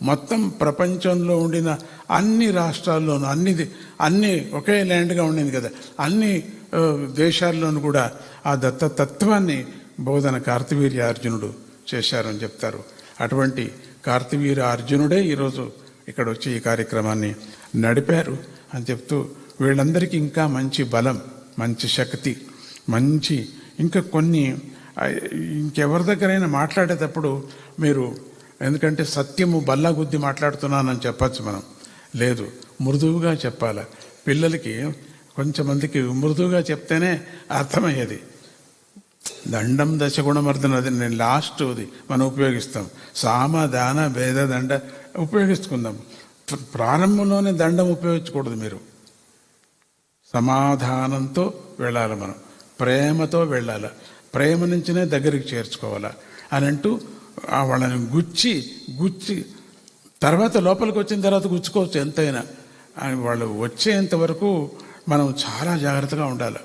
మొత్తం ప్రపంచంలో ఉండిన అన్ని రాష్ట్రాల్లోనూ అన్ని ఒకే ల్యాండ్గా ఉండింది కదా, అన్ని దేశాల్లోనూ కూడా ఆ దత్తతత్వాన్ని బోధన కార్తవీర్య అర్జునుడు చేశారని చెప్తారు. అటువంటి కార్తవీర్య అర్జునుడే ఈరోజు ఇక్కడ వచ్చి ఈ కార్యక్రమాన్ని నడిపారు అని చెప్తూ, వీళ్ళందరికీ ఇంకా మంచి బలం, మంచి శక్తి, మంచి ఇంకా కొన్ని ఇంకెవరి దగ్గరైనా మాట్లాడేటప్పుడు మీరు, ఎందుకంటే సత్యము బల్లగుద్ది మాట్లాడుతున్నానని చెప్పచ్చు మనం, లేదు మృదువుగా చెప్పాలి. పిల్లలకి కొంచెమందికి మృదువుగా చెప్తేనే అర్థమయ్యేది. దండం దశగుణమర్దన, అది నేను లాస్ట్ది మనం ఉపయోగిస్తాం. సామ దాన భేద దండ ఉపయోగించుకుందాం. ప్రారంభంలోనే దండం ఉపయోగించకూడదు. మీరు సమాధానంతో వెళ్ళాలి, మనం ప్రేమతో వెళ్ళాలి, ప్రేమ నుంచినే దగ్గరికి చేర్చుకోవాలా అని అంటూ వాళ్ళని గుచ్చి తర్వాత లోపలికి వచ్చిన తర్వాత గుచ్చుకోవచ్చు ఎంతైనా. వాళ్ళు వచ్చేంత వరకు మనం చాలా జాగ్రత్తగా ఉండాలి.